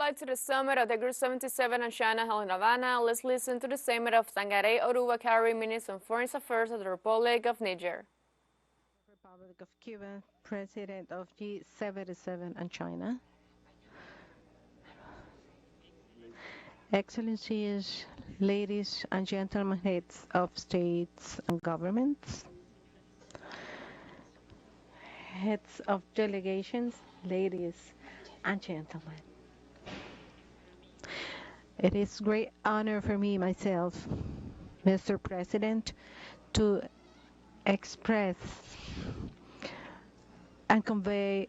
light to the summit of the G77 and China held in Havana. Let's listen to the statement of Sangaré Yaou, Minister of Foreign Affairs of the Republic of Niger. Republic of Cuba, President of G77 and China. Excellencies, ladies and gentlemen, heads of states and governments, heads of delegations, ladies and gentlemen. It is great honor for me myself, Mr. President, to express and convey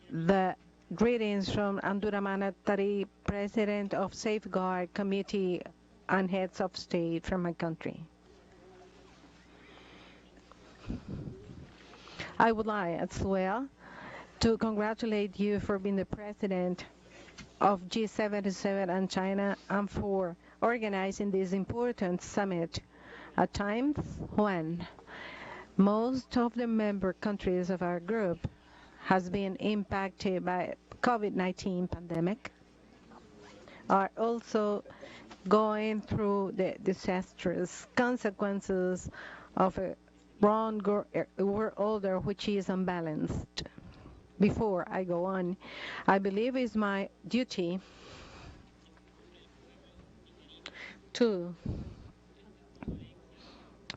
the greetings from Abdurrahman Tari, President of Safeguard Committee and Heads of State from my country. I would like as well to congratulate you for being the President of G77 and China and for organizing this important summit at times when most of the member countries of our group has been impacted by COVID-19 pandemic, are also going through the disastrous consequences of a world order which is unbalanced. Before I go on, I believe it's my duty to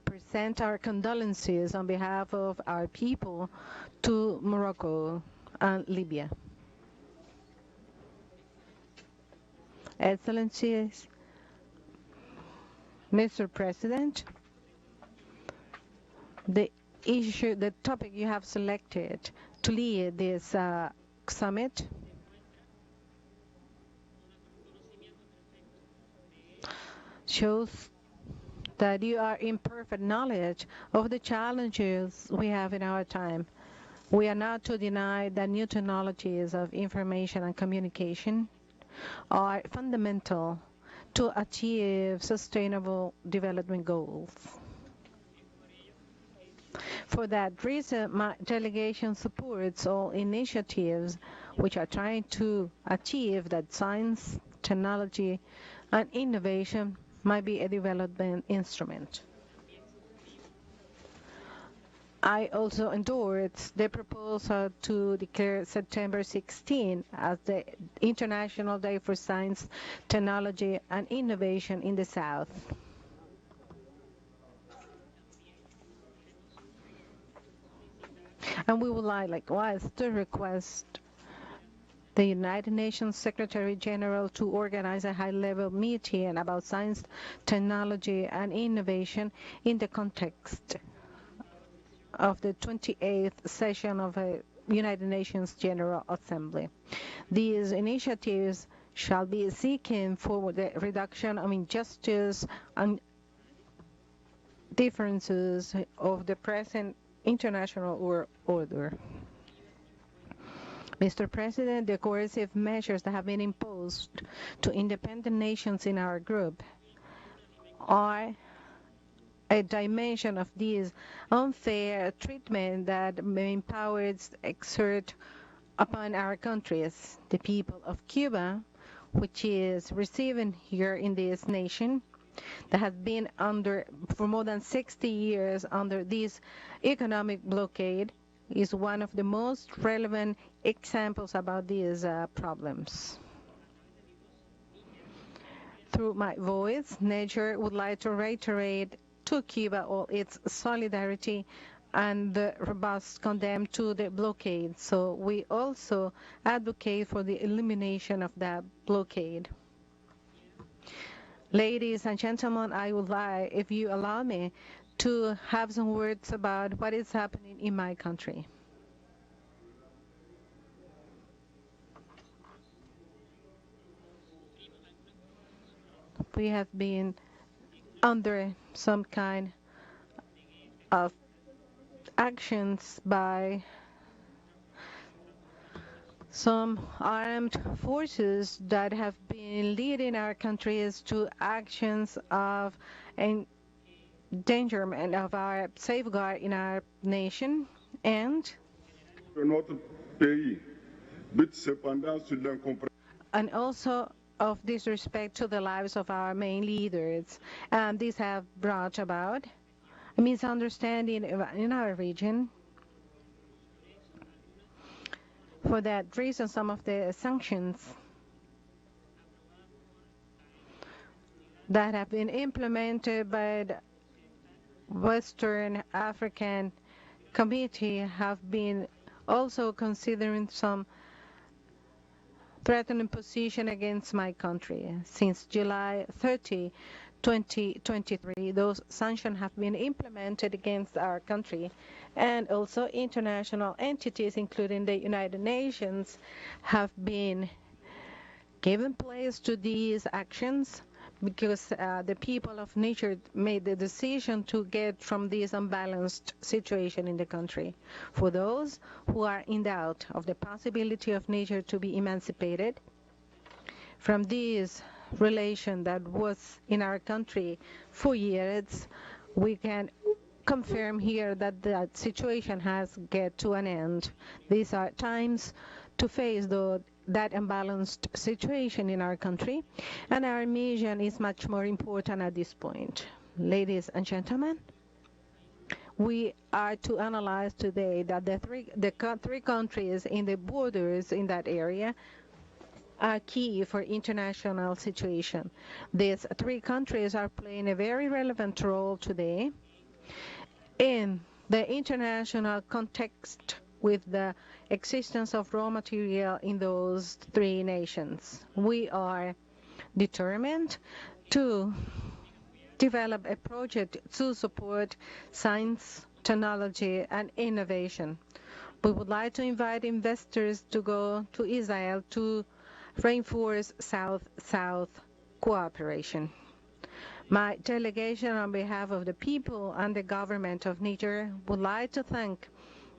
present our condolences on behalf of our people to Morocco and Libya. Excellencies, Mr. President, the topic you have selected to lead this summit shows that you are in perfect knowledge of the challenges we have in our time. We are not to deny that new technologies of information and communication are fundamental to achieve sustainable development goals. For that reason, my delegation supports all initiatives which are trying to achieve that science, technology, and innovation might be a development instrument. I also endorse the proposal to declare September 16 as the International Day for Science, Technology, and Innovation in the South. And we would like, likewise, to request the United Nations Secretary General to organize a high-level meeting about science, technology, and innovation in the context of the 28th session of the United Nations General Assembly. These initiatives shall be seeking for the reduction of injustice and differences of the present international world order. Mr. President, the coercive measures that have been imposed to independent nations in our group are a dimension of this unfair treatment that main powers exert upon our countries. The people of Cuba, which is receiving here in this nation, that has been for more than 60 years under this economic blockade, is one of the most relevant examples about these problems. Through my voice, Niger would like to reiterate to Cuba all its solidarity and the robust condemn to the blockade. So we also advocate for the elimination of that blockade. Ladies and gentlemen, I would like, if you allow me, to have some words about what is happening in my country. We have been under some kind of actions by some armed forces that have been leading our countries to actions of endangerment of our safeguard in our nation, and and also of disrespect to the lives of our main leaders. And these have brought about a misunderstanding in our region. For that reason, some of the sanctions that have been implemented by the Western African Committee have been also considering some threatening position against my country. Since July 30, 2023, those sanctions have been implemented against our country, and also international entities, including the United Nations, have been given place to these actions because the people of Niger made the decision to get from this unbalanced situation in the country. For those who are in doubt of the possibility of Niger to be emancipated from this relation that was in our country for years, we can confirm here that that situation has get to an end. These are times to face that imbalanced situation in our country, and our mission is much more important at this point. Ladies and gentlemen, we are to analyze today that the three countries in the borders in that area are key for international situation. These three countries are playing a very relevant role today in the international context with the existence of raw material in those three nations. We are determined to develop a project to support science, technology, and innovation. We would like to invite investors to go to Israel to reinforce South-South cooperation. My delegation on behalf of the people and the government of Niger would like to thank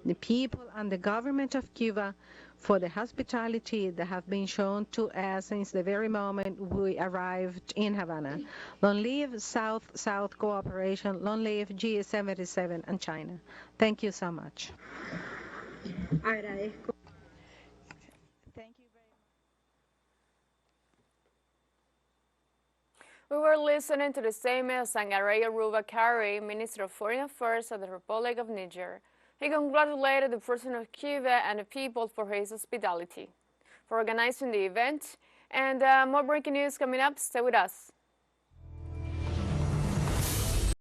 the people and the government of Cuba for the hospitality that have been shown to us since the very moment we arrived in Havana. Long live South-South cooperation, long live G77 and China. Thank you so much. Thank you very much. We were listening to the statement of Sangaré Yaou, Minister of Foreign Affairs of the Republic of Niger. He congratulated the President of Cuba and the people for his hospitality, for organizing the event, and more breaking news coming up. Stay with us.